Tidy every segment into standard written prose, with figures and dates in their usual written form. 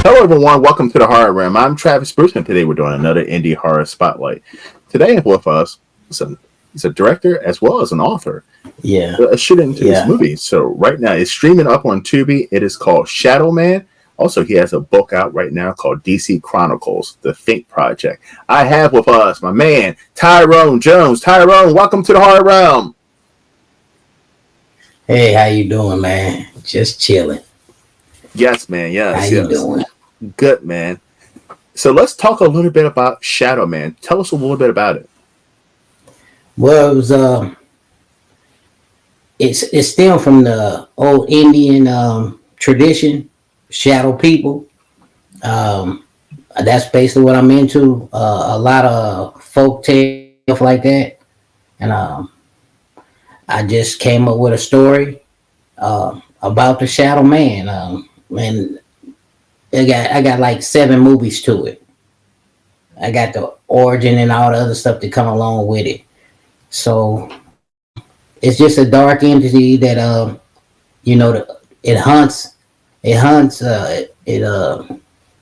Hello, everyone. Welcome to the Horror Room. I'm Travis Bruce, and today we're doing another indie horror spotlight. Today with us, he's a director as well as an author. Yeah. Let's shoot into this movie. So right now, it's streaming up on Tubi. It is called Shadow Man. Also, he has a book out right now called DC Chronicles: The Think Project. I have with us my man Tyrone Jones. Tyrone, welcome to the Horror Realm. Hey, how you doing, man? Just chilling. Yes, man. Yes. How you doing? Good, man. So let's talk a little bit about Shadow Man. Tell us a little bit about it. Well, it was it's still from the old Indian tradition, shadow people. That's basically what I'm into. A lot of folk tale stuff like that, and I just came up with a story about the Shadow Man. And I got like 7 movies to it. I got the origin and all the other stuff that come along with it. So it's just a dark entity that it hunts, it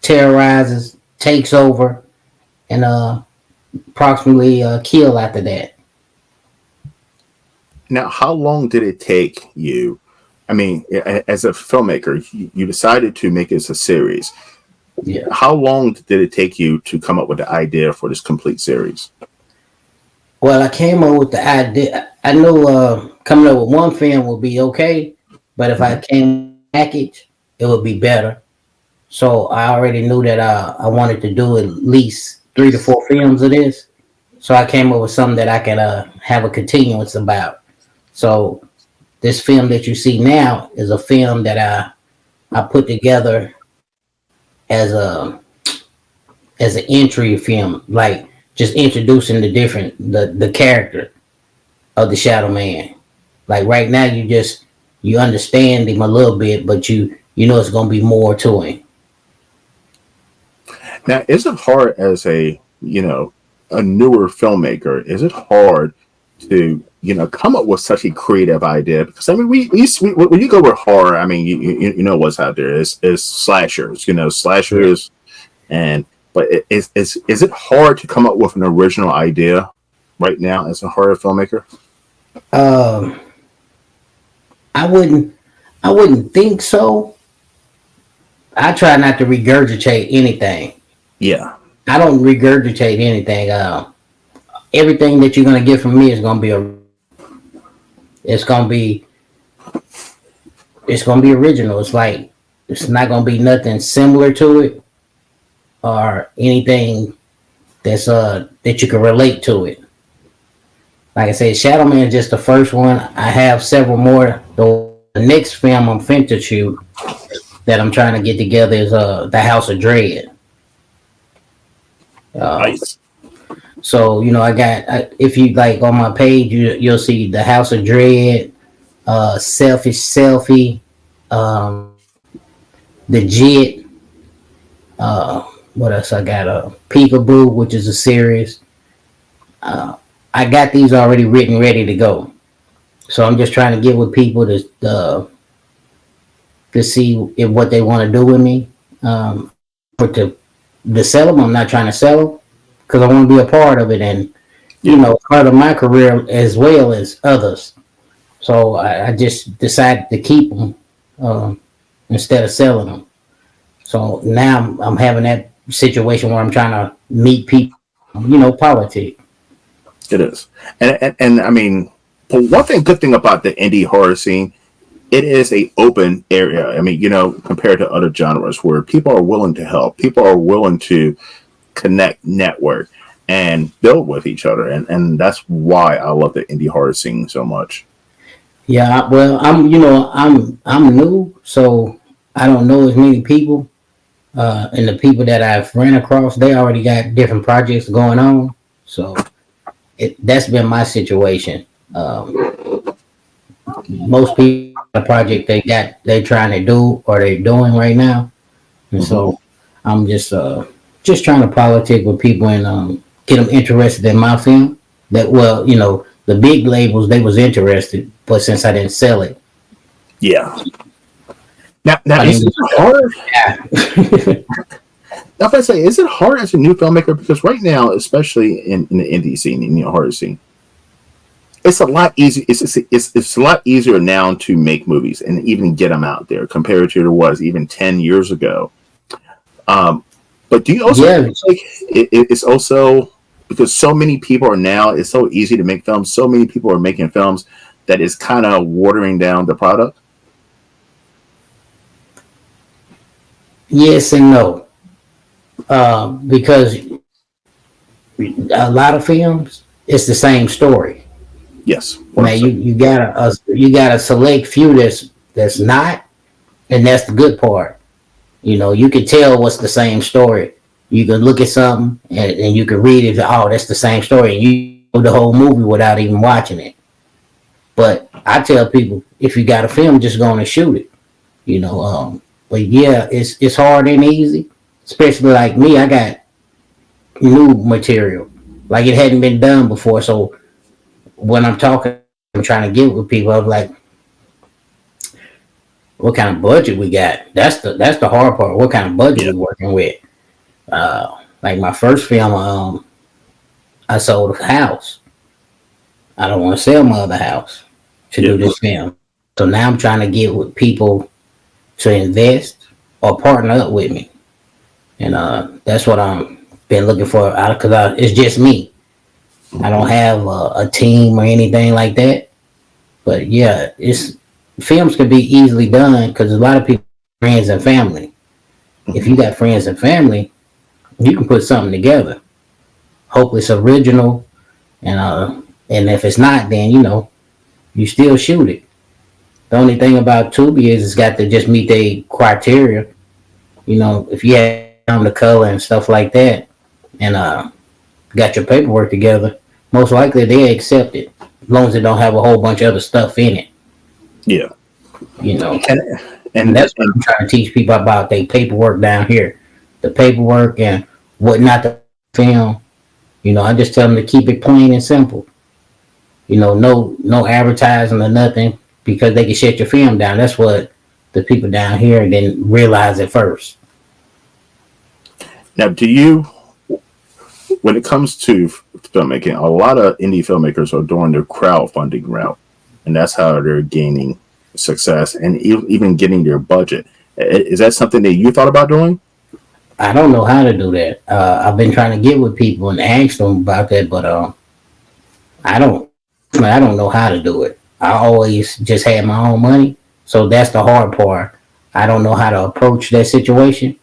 terrorizes, takes over, and approximately kill after that. Now, how long did it take you? I mean, as a filmmaker, you decided to make this a series. Yeah. How long did it take you to come up with the idea for this complete series? Well, I came up with the idea. I knew coming up with one film would be okay, but if I came package, it would be better. So I already knew that I wanted to do at least 3 to 4 films of this. So I came up with something that I could have a continuance about. So this film that you see now is a film that I put together as an entry film, like just introducing the character of the Shadow Man. Like right now, you understand him a little bit, but you know it's gonna be more to him. Now, is it hard as a newer filmmaker? Is it hard to come up with such a creative idea? Because I mean, we when you go with horror, I mean, you know what's out there is slashers, slashers, but is it hard to come up with an original idea right now as a horror filmmaker? I wouldn't think so. I try not to regurgitate anything. Yeah, I don't regurgitate anything. Everything that you're gonna get from me is gonna be original. It's like it's not gonna be nothing similar to it or anything that's that you can relate to it. Like I said, Shadow Man is just the first one. I have several more. The next film I'm finna shoot that I'm trying to get together is The House of Dread. nice. So I got if you like on my page, you'll see The House of Dread, Selfish Selfie, The Jit. What else I got? Peekaboo, which is a series. I got these already written, ready to go. So I'm just trying to get with people to see what they want to do with me. To sell them, I'm not trying to sell them because I want to be a part of it and part of my career as well as others. So I just decided to keep them instead of selling them. So now I'm having that situation where I'm trying to meet people, politics. It is, and I mean, good thing about the indie horror scene, it is a open area. I mean, compared to other genres where people are willing to help, people are willing to connect, network, and build with each other, and that's why I love the indie horror scene so much. Yeah, well, I'm new, so I don't know as many people. And the people that I've ran across, they already got different projects going on. So that's been my situation. Most people, the project they're trying to do or they're doing right now, and so I'm just trying to politic with people and get them interested in my film. The big labels they was interested, but since I didn't sell it, Yeah. Now I is mean, it hard? yeah. I was say, is it hard as a new filmmaker? Because right now, especially in the indie scene, in the horror scene, it's a lot easier. It's a lot easier now to make movies and even get them out there compared to it was even 10 years ago. Um, but do you also Yeah, feel like it's also because so many people are now? It's so easy to make films. So many people are making films that is kind of watering down the product. yes and no. Because a lot of films, it's the same story. Yes, Now 100%. you gotta select few that's not, and that's the good part. You know, you can tell what's the same story. You can look at something and you can read it. Oh, that's the same story. And you know the whole movie without even watching it. But I tell people, if you got a film, just go and shoot it. You know, but yeah, it's hard and easy. Especially like me, I got new material, like it hadn't been done before. So when I'm talking, I'm trying to get with people. I'm like, what kind of budget we got? That's the hard part. What kind of budget Yeah, we working with? Like my first film, I sold a house. I don't want to sell my other house to yeah, do this film. So now I'm trying to get with people to invest or partner up with me, and that's what I'm been looking for. Because it's just me. I don't have a team or anything like that. But yeah, it's films can be easily done because a lot of people friends and family. If hmm you got friends and family, you can put something together. Hopefully it's original, and if it's not, then you still shoot it. The only thing about Tubi is it's got to just meet the criteria. You know, if you have the color and stuff like that, and got your paperwork together, most likely they accept it, as long as it don't have a whole bunch of other stuff in it. yeah, You know, and and and that's what I'm trying to teach people about. They paperwork down here, the paperwork and what not to film. You know, I just tell them to keep it plain and simple. You know, no advertising or nothing because they can shut your film down. That's what the people down here didn't realize at first. now do you when it comes to filmmaking, a lot of indie filmmakers are doing the crowdfunding route, and that's how they're gaining success and even getting their budget. Is that something that you thought about doing? I don't know how to do that. I've been trying to get with people and ask them about that, but I don't. I don't know how to do it. I always just had my own money, so that's the hard part. I don't know how to approach that situation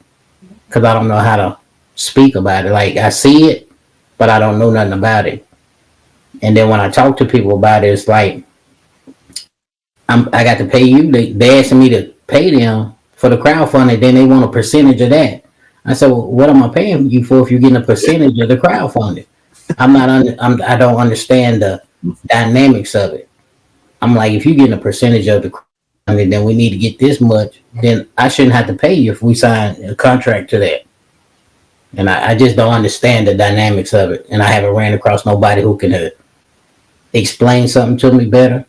because I don't know how to speak about it. Like I see it, but I don't know nothing about it. And then when I talk to people about it, it's like I got to pay you. They asking me to pay them for the crowdfunding. Then they want a percentage of that. I said, well, what am I paying you for if you're getting a percentage of the crowdfunding? I don't understand the dynamics of it. I'm like, if you're getting a percentage of the crowdfunding, then we need to get this much. Then I shouldn't have to pay you if we sign a contract to that. And I just don't understand the dynamics of it. And I haven't ran across nobody who can explain something to me better.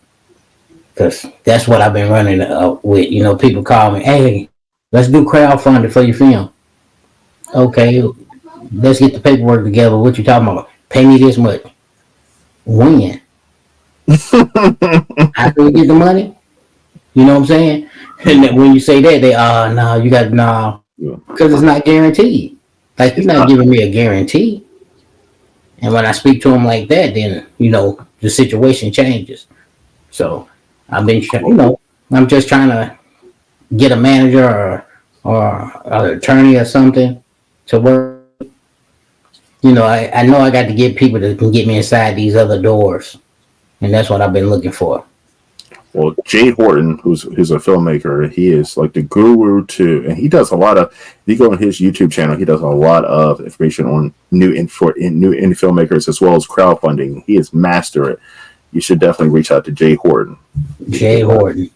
Because that's what I've been running with. You know, people call me, hey, let's do crowdfunding for your film. Okay, let's get the paperwork together. What you talking about? Pay me this much. When? How can we get the money? You know what I'm saying? And then when you say that, they no, you got no, Yeah. because it's not guaranteed. Like you're It's not not. giving me a guarantee. And when I speak to them like that, then the situation changes. So I've been, I'm just trying to get a manager or an attorney or something to work. I know I got to get people that can get me inside these other doors, and that's what I've been looking for. Well, Jay Horton, who's a filmmaker, he is like the guru to, and he does a lot of. If you go on his YouTube channel, he does a lot of information on new indie filmmakers as well as crowdfunding. He is master it. You should definitely reach out to Jay Horton. Jay Horton.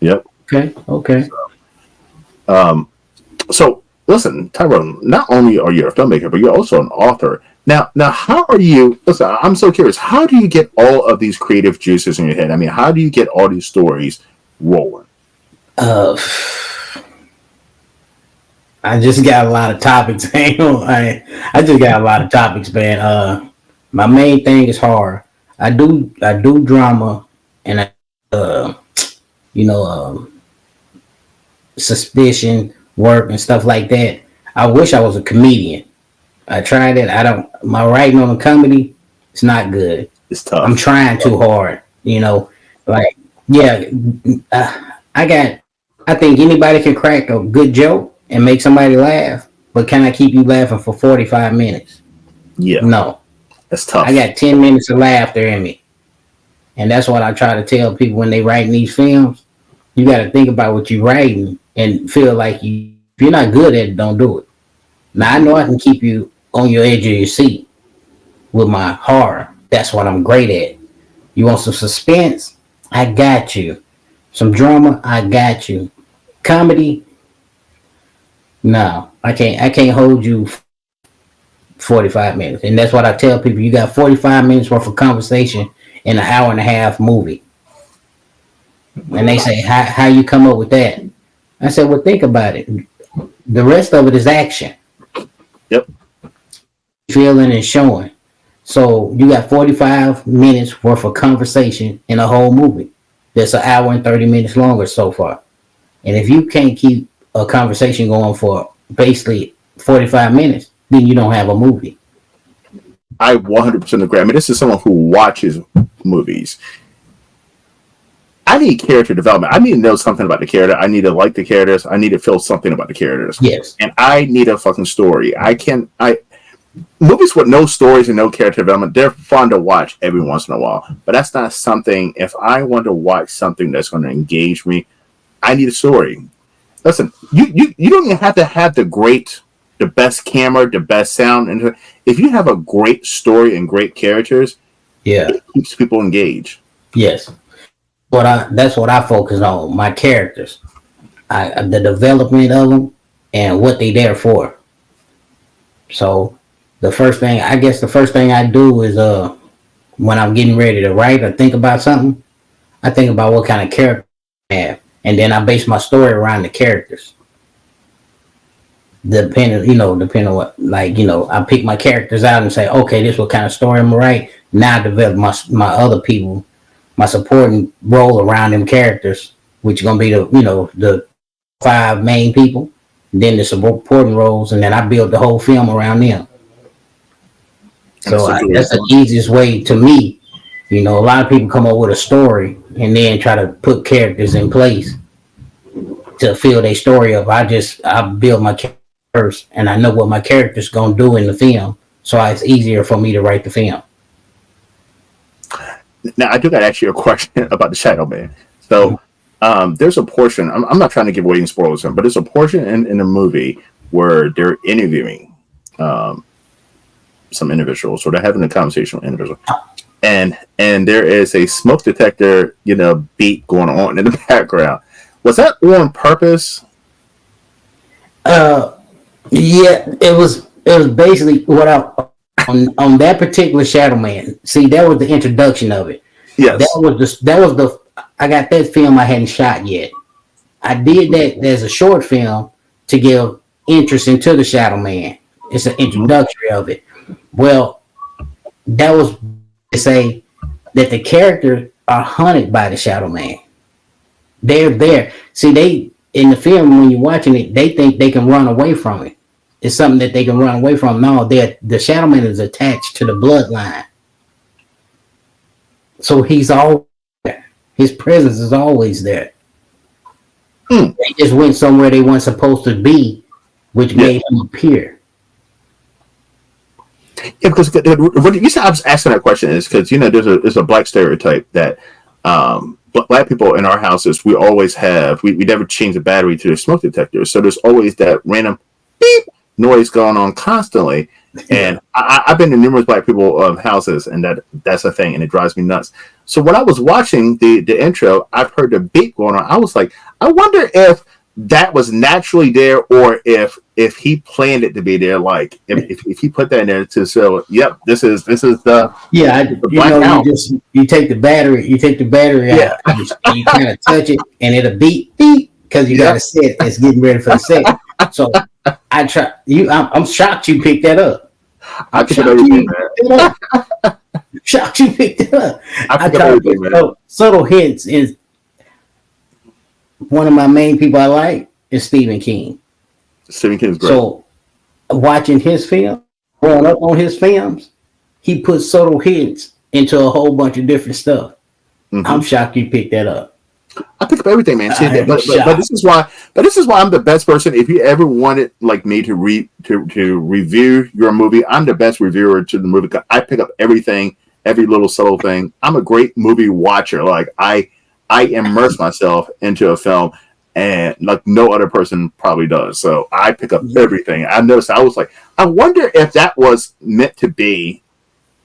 Yep. Okay. Okay. Um, so listen, Tyrone, not only are you a filmmaker, but you're also an author. Now, how are you? Listen, I'm so curious. How do you get all of these creative juices in your head? I mean, how do you get all these stories rolling? Uh, I just got a lot of topics. I just got a lot of topics, man. My main thing is horror. I do drama, and uh, you know, suspicion work and stuff like that. I wish I was a comedian. I tried it. I don't. My writing on a comedy, it's not good. It's tough. I'm trying too hard. Like yeah, I got. I think anybody can crack a good joke and make somebody laugh, but can I keep you laughing for 45 minutes? Yeah, No. that's tough. I got 10 minutes of laughter in me. And that's what I try to tell people when they write these films. You got to think about what you're writing and feel like if you're not good at it, don't do it. Now, I know I can keep you on your edge of your seat with my horror. That's what I'm great at. You want some suspense? I got you. Some drama? I got you. Comedy? No, I can't hold you 45 minutes. And that's what I tell people. You got 45 minutes worth of conversation in an hour and a half movie. And they say, how you come up with that? I said, well, think about it. The rest of it is action. Yep. Feeling and showing. So you got 45 minutes worth of conversation in a whole movie. That's an hour and 30 minutes longer so far. And if you can't keep a conversation going for basically 45 minutes, then you don't have a movie. I 100% agree. I mean, this is someone who watches movies. I need character development. I need to know something about the character. I need to like the characters. I need to feel something about the characters. Yes. And I need a fucking story. Movies with no stories and no character development, they're fun to watch every once in a while. But that's not something, if I want to watch something that's going to engage me, I need a story. Listen, you don't even have to have the best camera, the best sound. And if you have a great story and great characters, Yeah. it keeps people engaged. Yes. That's what I focus on. My characters, the development of them, and what they there for. So the first thing I do is when I'm getting ready to write or think about something, I think about what kind of character I have, and then I base my story around the characters. Depending on what, I pick my characters out and say, okay, this is what kind of story I'm gonna write. Now I develop my other people, my supporting role around them characters, which is gonna be the 5 main people, then the supporting roles, and then I build the whole film around them. So that's the easiest way to me. A lot of people come up with a story and then try to put characters in place to fill their story up. I build my character first, and I know what my character's gonna do in the film, so it's easier for me to write the film. Now, I do got to ask you a question about the Shadow Man. So, there's a portion, I'm not trying to give away any spoilers, but there's a portion in the movie where they're interviewing some individuals, or they're having a conversation with individuals. And there is a smoke detector, beat going on in the background. Was that on purpose? Yeah, it was basically what on that particular Shadow Man. See, that was the introduction of it. Yes. I got that film I hadn't shot yet. I did that as a short film to give interest into the Shadow Man. It's an introductory of it. Well, that was to say that the characters are hunted by the Shadow Man. They're there. See, they in the film, when you're watching it, they think they can run away from it. It's something that they can run away from. No, the Shadow Man is attached to the bloodline. So he's always there. His presence is always there. They just went somewhere they weren't supposed to be, which made him appear. Yeah, because what you said I was asking that question is because there's a black stereotype that black people in our houses, we always have, we never change the battery to the smoke detector, so there's always that random beep noise going on constantly. And I've been in numerous black people houses, and that's a thing, and it drives me nuts. So when I was watching the intro, I've heard the beep going on. I was like, I wonder if that was naturally there, or if he planned it to be there. Like if he put that in there to show, yep, this is the you take the battery out, and you kind of touch it, and it'll beep because you got to set. It's getting ready for the set. So I try you. I'm shocked you picked that up. I I'm pick up shocked everything, you man. picked that up. Shocked you picked it up. I I pick up try to everything, get man. subtle hints. Is one of my main people I like is Stephen King. Stephen King is great. So watching his film, growing up on his films, he puts subtle hints into a whole bunch of different stuff. Mm-hmm. I'm shocked you picked that up. I pick up everything, man. See, I'm but shocked. this is why. But this is why I'm the best person. If you ever wanted like me to review your movie, I'm the best reviewer to the movie. I pick up everything, every little subtle thing. I'm a great movie watcher. Like I immerse myself into a film, and like no other person probably does. So I pick up everything. I noticed. I was like, I wonder if that was meant to be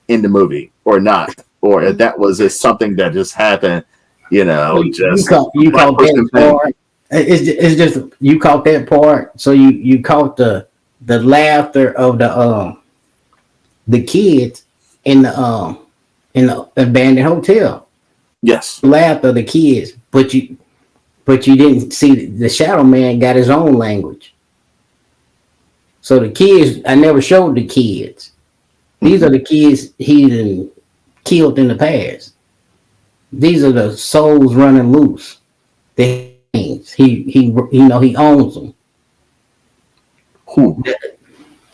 in the movie or not, or if that was just something that just happened. You know, just you caught that part. It's just you caught that part. So you caught the laughter of the kids in the abandoned hotel. Yes, Laughter of the kids, but you didn't see the Shadow Man got his own language. So the kids, I never showed the kids. These are the kids he done killed in the past. These are the souls running loose. He he owns them. Who?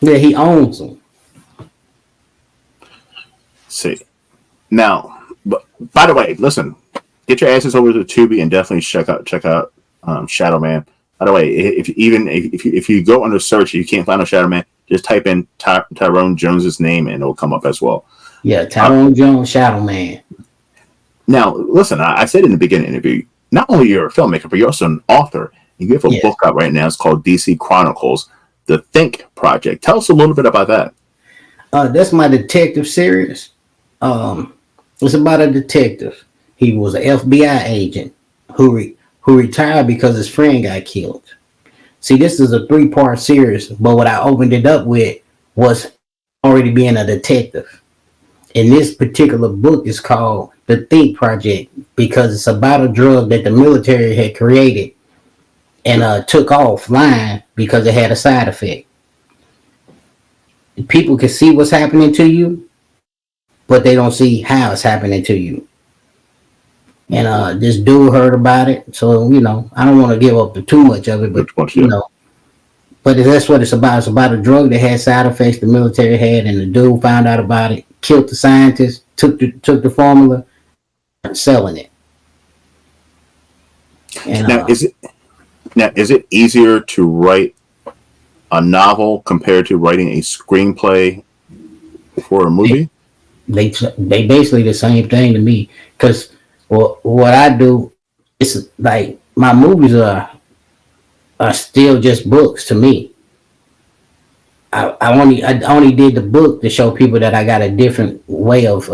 Yeah, he owns them. See now, but by the way, listen, get your asses over to Tubi and definitely check out Shadow Man. By the way, if you go under search, you can't find a Shadow Man. Just type in Tyrone Jones's name and it'll come up as well. Yeah, Tyrone Jones, Shadow Man. Now, listen, I said in the beginning of the interview, not only you're a filmmaker, but you're also an author. You have a book out right now. It's called DC Chronicles, The Think Project. Tell us a little bit about that. That's my detective series. It's about a detective. He was an FBI agent who retired because his friend got killed. See, this is a 3-part series, but what I opened it up with was already being a detective. And this particular book is called The Think Project because it's about a drug that the military had created and took offline because it had a side effect. People can see what's happening to you, but they don't see how it's happening to you. And this dude heard about it, so I don't want to give up too much of it, but but that's what it's about. It's about a drug that had side effects the military had, and the dude found out about it, killed the scientist, took the formula, and selling it. And now, is it easier to write a novel compared to writing a screenplay for a movie? They basically the same thing to me, because what I do is like my movies are still just books to me. I only did the book to show people that I got a different way of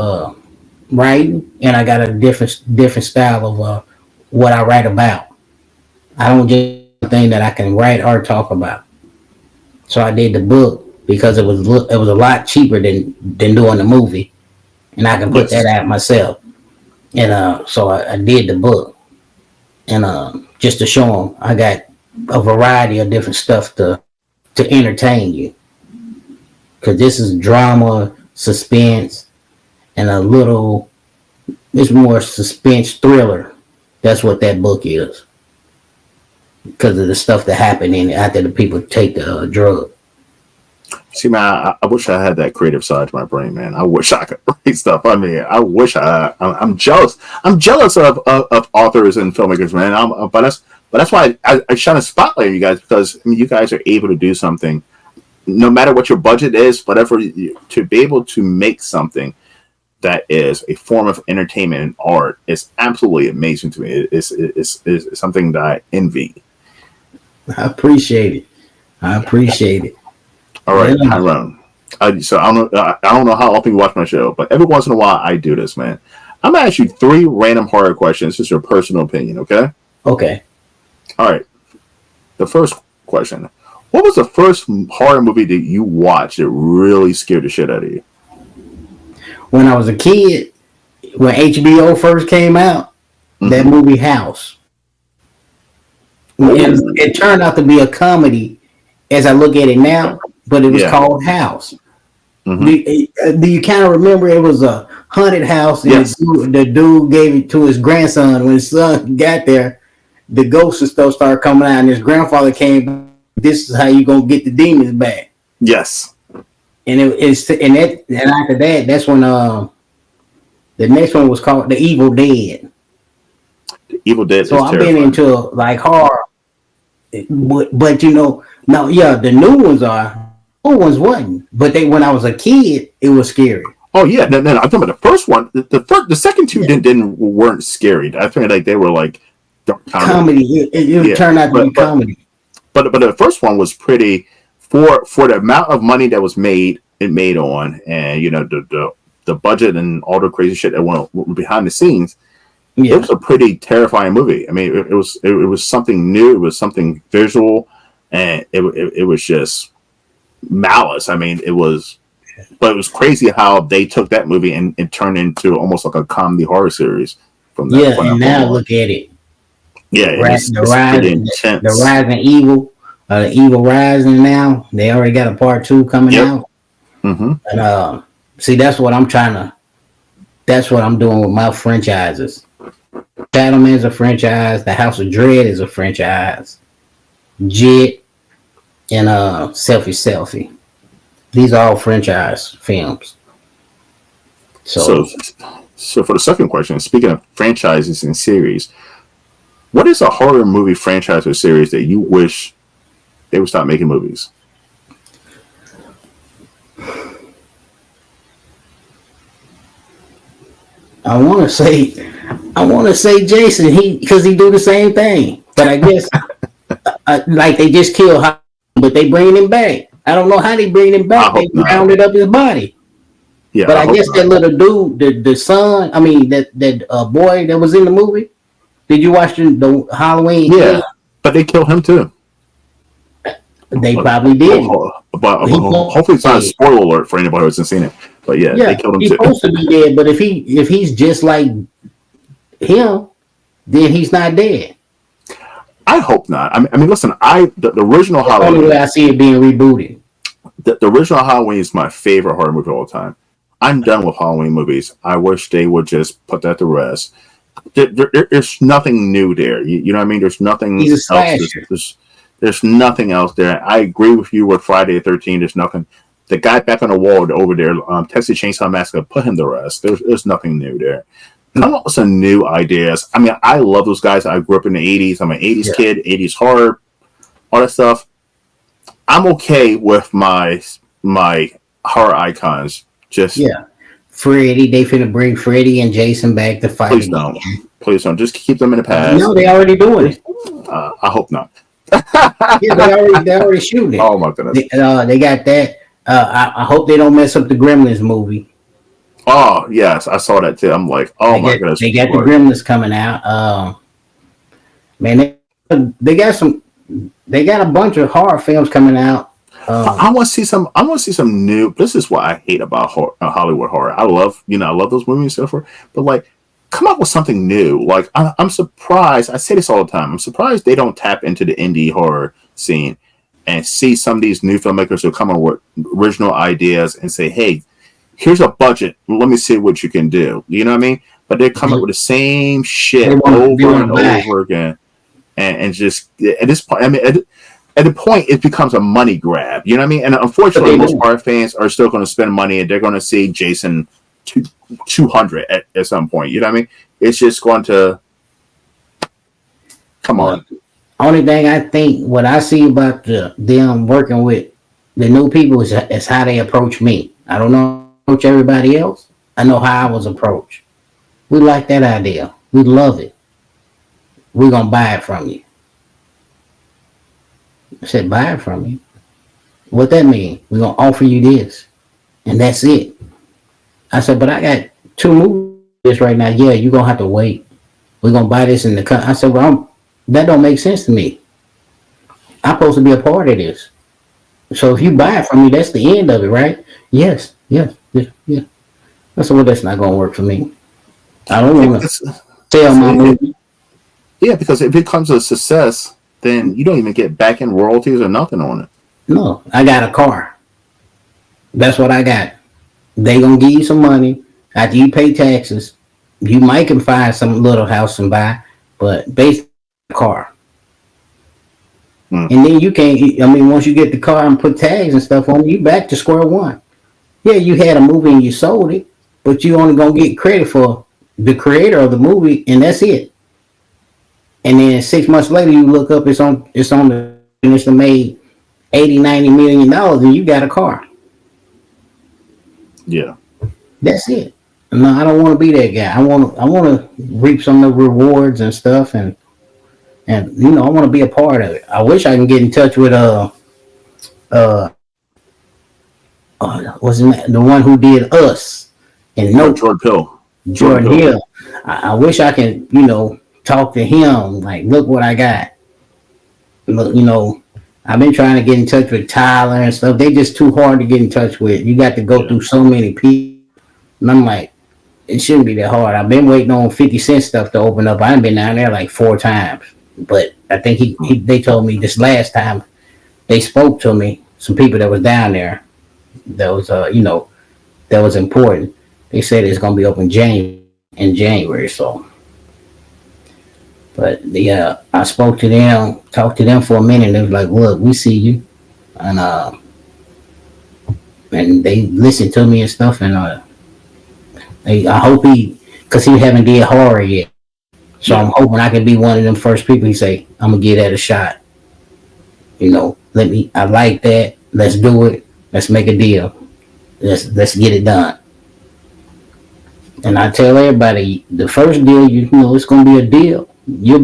writing, and I got a different style of what I write about. I don't just thing that I can write or talk about. So I did the book because it was a lot cheaper than doing the movie, and I can put that out myself. And so I did the book, and just to show them I got a variety of different stuff to entertain you, because this is drama, suspense, and it's more suspense thriller. That's what that book is, because of the stuff that happened in it after the people take the drug. See, man, I wish I had that creative side to my brain, man. I wish I could write stuff. I mean, I'm jealous. I'm jealous of authors and filmmakers, man. But that's why I shine a spotlight on you guys, because you guys are able to do something, no matter what your budget is, whatever, to be able to make something that is a form of entertainment and art is absolutely amazing to me. It's something that I envy. I appreciate it. All right, Tyrone. So I don't know how often you watch my show, but every once in a while I do this, man. I'm gonna ask you 3 random horror questions. This is your personal opinion, okay? Okay. All right. The first question: what was the first horror movie that you watched that really scared the shit out of you? When I was a kid, when HBO first came out, that movie House. It turned out to be a comedy, as I look at it now, but it was Yeah. called House. Mhm. Do you kind of remember it was a haunted house, and Yes. the dude gave it to his grandson. When his son got there, the ghosts and stuff started coming out, and his grandfather came. This is how you gonna get the demons back. Yes. And and after that, that's when the next one was called The Evil Dead. Evil Dead So is I've been terrifying. into like horror, but you know, now yeah, the new ones are. Old ones wasn't, but they when I was a kid, it was scary. Oh yeah, no, I'm talking about the first one. The second two didn't weren't scary. I think like they were like dark comedy. It turned out to be comedy. But the first one was pretty for the amount of money that was made on, and you know the budget and all the crazy shit that went behind the scenes. Yeah. It was a pretty terrifying movie. I mean, it was something new. It was something visual, and it was just malice. I mean, but it was crazy how they took that movie and turned into almost like a comedy horror series from that. Yeah, and now look at it. Yeah, it's pretty intense. The Rising Evil, the Evil Rising. Now they already got a part 2 coming out. Mm-hmm. And see, that's what I'm trying to. That's what I'm doing with my franchises. Shadowman is a franchise. The House of Dread is a franchise. Jit and Selfie. These are all franchise films. So for the second question, speaking of franchises and series, what is a horror movie franchise or series that you wish they would stop making movies? I want to say Jason. Because he do the same thing, but I guess like they just kill him, but they bring him back. I don't know how they bring him back. They rounded up his body. Yeah, but I guess that little dude, the son. I mean that boy that was in the movie. Did you watch the Halloween? Yeah, but they killed him too. They probably did. But hopefully it's not a spoiler alert for anybody who hasn't seen it. But yeah, they killed him he's too. Supposed to be dead, but if he's just like him, then he's not dead. I hope not. I mean, listen. The original Halloween. The only way I see it being rebooted. The original Halloween is my favorite horror movie of all time. I'm done with Halloween movies. I wish they would just put that to rest. There's nothing new there. You know what I mean? There's nothing else. There's nothing else there. I agree with you with Friday the 13th. There's nothing. The guy back on the wall over there, Texas Chainsaw Massacre, put him to rest. There's nothing new there. Come up with some new ideas. I mean, I love those guys. I grew up in the 80s. I'm an 80s kid, 80s horror, all that stuff. I'm okay with my horror icons. Just Freddy. They finna bring Freddy and Jason back to fight. Please don't. Just keep them in the past. No, they already doing it. I hope not. they already shooting it. Oh my goodness. They got that. I hope they don't mess up the Gremlins movie. Oh yes, I saw that too. I'm like, my goodness. They got the Gremlins coming out. Man, they got a bunch of horror films coming out. I want to see some. I want to see some new. This is what I hate about Hollywood horror. I love those movies and so forth. But like, come up with something new. Like, I'm surprised. I say this all the time. I'm surprised they don't tap into the indie horror scene and see some of these new filmmakers who come up with original ideas and say, "Hey, here's a budget. Let me see what you can do." You know what I mean? But they come up with the same shit over and over again, and just at this point, I mean, at the point it becomes a money grab. You know what I mean? And unfortunately, most horror fans are still going to spend money, and they're going to see Jason 200 at some point. You know what I mean? It's just going to come on. Only thing I think what I see about them working with the new people is how they approach me. I don't know approach everybody else. I know how I was approached. We like that idea. We love it. We're gonna buy it from you. I said, buy it from you. What that mean? We're gonna offer you this, and that's it. I said, but I got 2 movies right now. Yeah, you're gonna have to wait. We're gonna buy this in the country. I said, well, that don't make sense to me. I'm supposed to be a part of this. So if you buy it from me, that's the end of it, right? Yes. I said, well, that's not gonna work for me. I don't want to sell my movie. Yeah, because if it becomes a success, then you don't even get back in royalties or nothing on it. No, I got a car. That's what I got. They gonna give you some money after you pay taxes. You might can find some little house and buy, but basically a car. And then you can't. I mean, once you get the car and put tags and stuff on it, you back to square one. Yeah, you had a movie and you sold it, but you only gonna get credit for the creator of the movie, and that's it. And then 6 months later, you look up, it's on the, and it's made 80-90 million dollars, and you got a car. Yeah, that's it. No, I don't want to be that guy. I want to reap some of the rewards and stuff, and you know, I want to be a part of it. I wish I can get in touch with what's his name? The one who did Us and no Jordan Peele. Jordan Hill. I wish I can, you know, talk to him. Like, look what I got. Look, you know, I've been trying to get in touch with Tyler and stuff. They just too hard to get in touch with. You got to go through so many people. And I'm like, it shouldn't be that hard. I've been waiting on 50 Cent stuff to open up. I've been down there like 4 times. But I think they told me this last time they spoke to me, some people that was down there that was, you know, that was important. They said it's going to be open in January. So, but yeah, I spoke to them, talked to them for a minute. They was like, look, we see you. And they listened to me and stuff. And I hope because he haven't did horror yet. So I'm hoping I can be one of them first people he say, I'm going to give that a shot. You know, I like that. Let's do it. Let's make a deal. Let's get it done. And I tell everybody, the first deal, you know, it's going to be a deal. You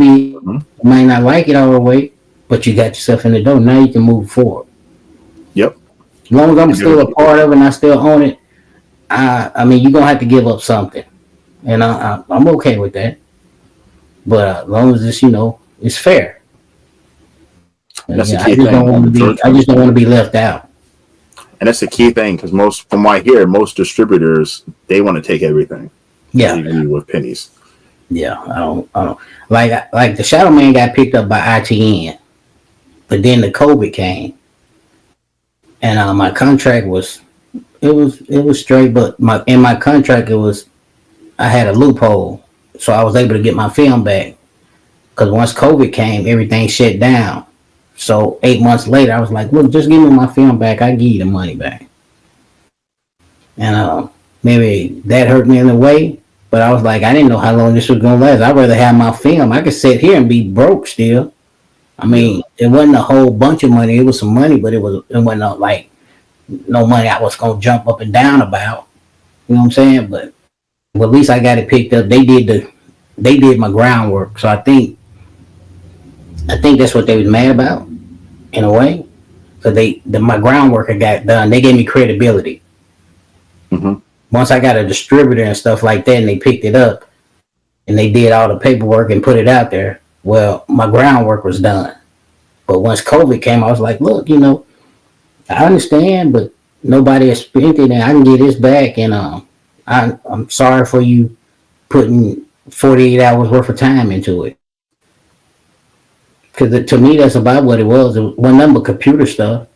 might not like it all the way, but you got yourself in the door. Now you can move forward. Yep. As long as I'm still a part of it and I still own it, I mean, you're going to have to give up something. And I'm okay with that. But as long as it's, you know, it's fair. That's the I key just thing. I just don't want to be left out. And that's the key thing, because from what I hear, most distributors, they want to take everything. Yeah. With pennies. Yeah, I don't like the Shadow Man got picked up by ITN, but then the COVID came, and my contract was straight, but in my contract I had a loophole, so I was able to get my film back, because once COVID came, everything shut down. So 8 months later, I was like, look, just give me my film back. I give you the money back. And maybe that hurt me in a way, but I was like, I didn't know how long this was going to last. I'd rather have my film. I could sit here and be broke still. I mean, it wasn't a whole bunch of money. It was some money, but it wasn't like no money I was going to jump up and down about. You know what I'm saying? But at least I got it picked up. They did my groundwork. So I think that's what they was mad about, in a way. So my groundwork had got done. They gave me credibility. Mm-hmm. Once I got a distributor and stuff like that, and they picked it up, and they did all the paperwork and put it out there, well, my groundwork was done. But once COVID came, I was like, look, you know, I understand, but nobody has spent it, and I can get this back, and I'm sorry for you putting 48 hours worth of time into it. Because to me, that's about what it was. It was one number computer stuff.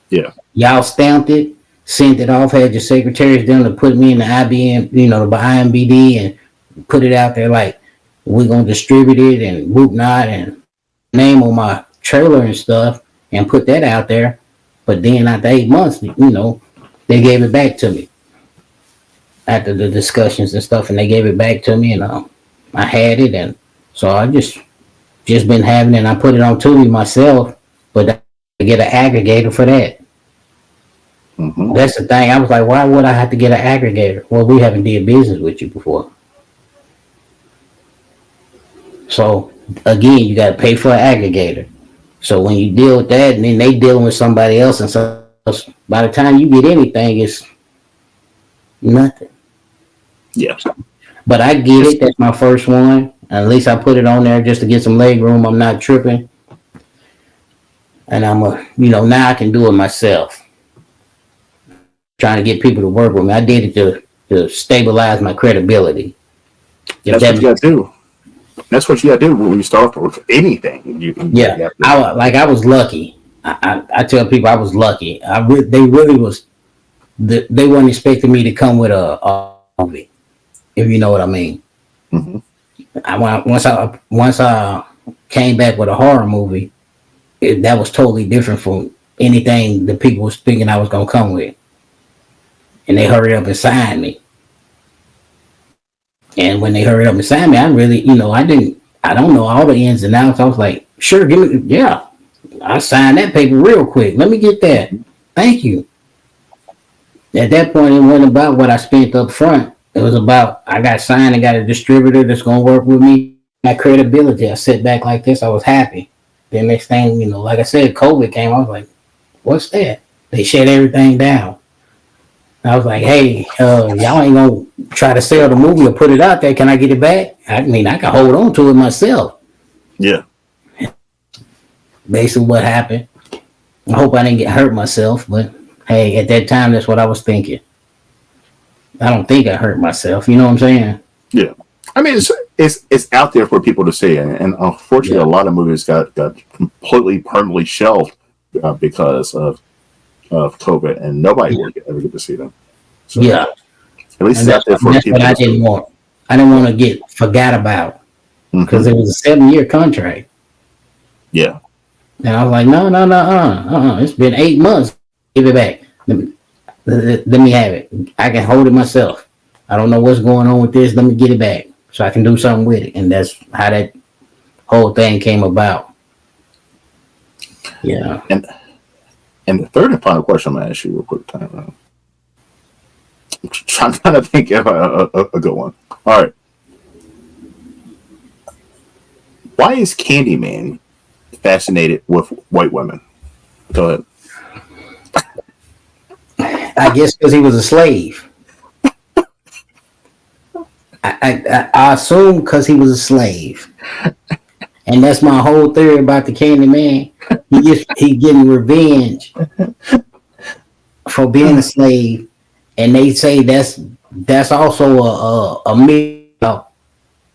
Yeah. Y'all stamped it, sent it off, had your secretaries down to put me in the IBM, you know, the IMBD, and put it out there like, we're going to distribute it and whoop not, and name on my trailer and stuff, and put that out there. But then after 8 months, you know, they gave it back to me after the discussions and stuff, and they gave it back to me, and I had it, and so I just been having it, and I put it on Tubi myself, but I get an aggregator for that. Mm-hmm. That's the thing. I was like, why would I have to get an aggregator? Well, we haven't did business with you before. So again, you got to pay for an aggregator. So when you deal with that, and then they dealing with somebody else, and so by the time you get anything, it's nothing. Yeah. But I get it. That's my first one. At least I put it on there just to get some leg room. I'm not tripping. And now I can do it myself. Trying to get people to work with me. I did it to stabilize my credibility. That's what you got to do. That's what you got to do when you start with anything. I was lucky. I tell people I was lucky. They really was. They weren't expecting me to come with a movie, if you know what I mean. Mm-hmm. Once I came back with a horror movie, that was totally different from anything the people was thinking I was gonna come with, and they hurried up and signed me. And when they hurried up and signed me, I really, I don't know all the ins and outs. I was like, sure, give me, yeah, I signed that paper real quick. Let me get that. Thank you. At that point, it wasn't about what I spent up front. It was about I got signed and got a distributor that's gonna work with me. My credibility. I sat back like this. I was happy. Then next thing, like I said, COVID came. I was like, "What's that?" They shut everything down. I was like, "Hey, y'all ain't gonna try to sell the movie or put it out there. Can I get it back? I mean, I can hold on to it myself." Yeah. Basically, what happened. I hope I didn't get hurt myself, but hey, at that time, that's what I was thinking. I don't think I hurt myself. You know what I'm saying? Yeah. I mean, it's out there for people to see, and unfortunately, a lot of movies got completely permanently shelved because of COVID, and nobody will ever get to see them. So, yeah. At least it's out there for people. What I didn't want. I didn't want to get forgot about because it was a 7-year contract. Yeah. And I was like, no. It's been 8 months. Give it back. Let me have it. I can hold it myself. I don't know what's going on with this. Let me get it back so I can do something with it. And that's how that whole thing came about. Yeah. And the third and final question I'm going to ask you real quick. I'm trying to think of a good one. All right. Why is Candyman fascinated with white women? Go ahead. I guess because he was a slave. I assume because he was a slave, and that's my whole theory about the Candyman. He getting revenge for being a slave, and they say that's also a myth about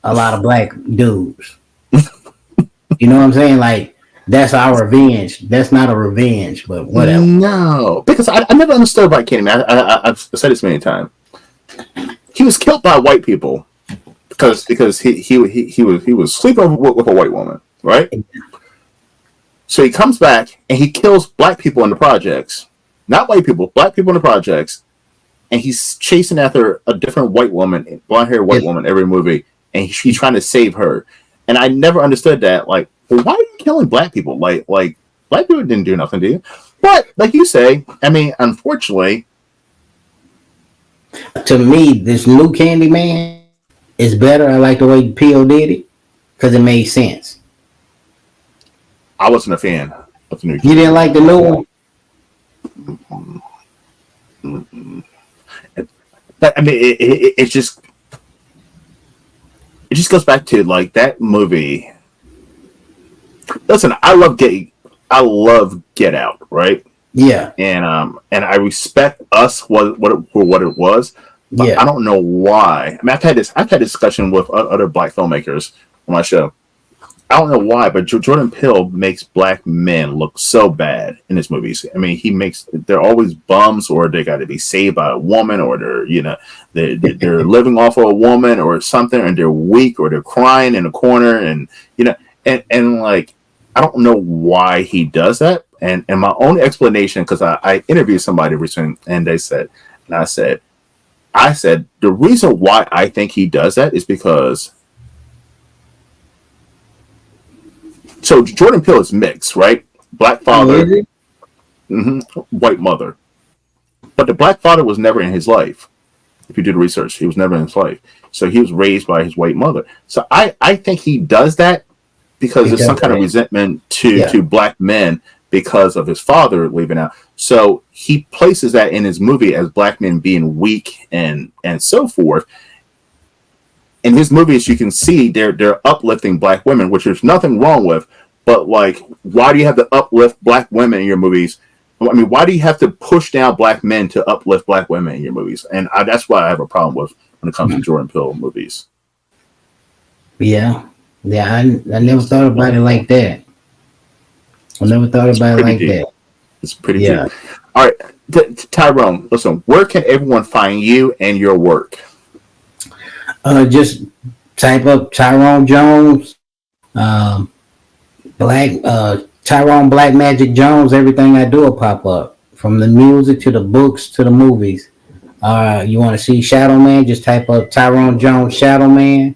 a lot of black dudes. You know what I'm saying? Like that's our revenge. That's not a revenge, but whatever. No, because I never understood about Candyman. I've said this many times. He was killed by white people because he was sleeping with a white woman, right? So he comes back and he kills black people in the projects, not white people, black people in the projects, and he's chasing after a different white woman, blonde-haired white woman, every movie, and he's trying to save her. And I never understood that. Like, well, why are you killing black people? Like black people didn't do nothing to you. But like you say, I mean, unfortunately. To me, this new Candyman is better. I like the way P.O. did it because it made sense. I wasn't a fan of the new. You didn't like the new one? I mean, it just goes back to like that movie. Listen, I love Get Out, right? Yeah, and I respect Us for what it was, but I don't know why. I mean, I've had discussion with other black filmmakers on my show. I don't know why, but Jordan Peele makes black men look so bad in his movies. I mean, they're always bums, or they got to be saved by a woman, or they're living off of a woman or something, and they're weak, or they're crying in a corner, and and like I don't know why he does that. And my own explanation, because I interviewed somebody recently, and I said, the reason why I think he does that is because, so Jordan Peele is mixed, right? Black father, white mother. But the black father was never in his life. If you do the research, he was never in his life. So he was raised by his white mother. So I think he does that because there's some kind of resentment to black men because of his father leaving out. So he places that in his movie as black men being weak and so forth. In his movies, you can see they're uplifting black women, which there's nothing wrong with. But like, why do you have to uplift black women in your movies? I mean, why do you have to push down black men to uplift black women in your movies? And that's why I have a problem with when it comes to Jordan Peele movies. Yeah, I never thought about it like that. I never thought about it Pretty like deep. that. It's pretty Yeah. deep. All right, Tyrone. Listen, where can everyone find you and your work? Just type up Tyrone Jones, Black Tyrone Black Magic Jones. Everything I do will pop up, from the music to the books to the movies. You want to see Shadow Man? Just type up Tyrone Jones Shadow Man.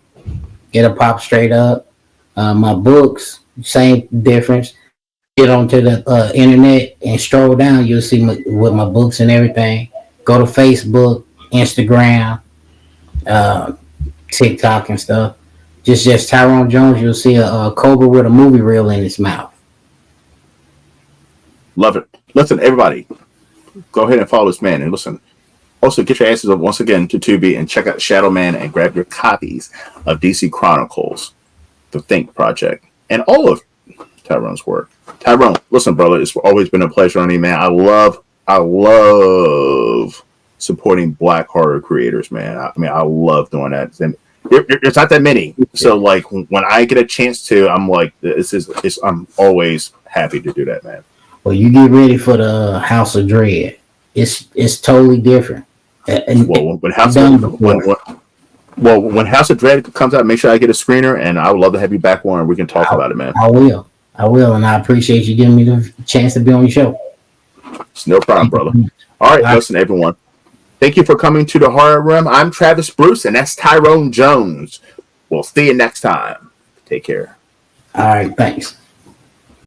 It'll pop straight up. My books, same difference. Get onto the internet and stroll down. You'll see with my books and everything. Go to Facebook, Instagram, uh, TikTok and stuff. Just Tyrone Jones. You'll see a cobra with a movie reel in its mouth. Love it. Listen, everybody, go ahead and follow this man. And listen, also get your asses up once again to Tubi and check out Shadow Man and grab your copies of DC Chronicles, The Think Project, and all of Tyrone's work. Tyrone, listen, brother, it's always been a pleasure on you, man. I love supporting Black horror creators, man. I mean, I love doing that. And there's not that many, so like when I get a chance to, I'm like, I'm always happy to do that, man. Well, you get ready for the House of Dread. It's totally different. Well, when House of Dread comes out, make sure I get a screener, and I would love to have you back on and we can talk about it, man. I will, and I appreciate you giving me the chance to be on your show. It's no problem, brother. All right, listen, everyone. Thank you for coming to the Horror Room. I'm Travis Bruce, and that's Tyrone Jones. We'll see you next time. Take care. All right, thanks.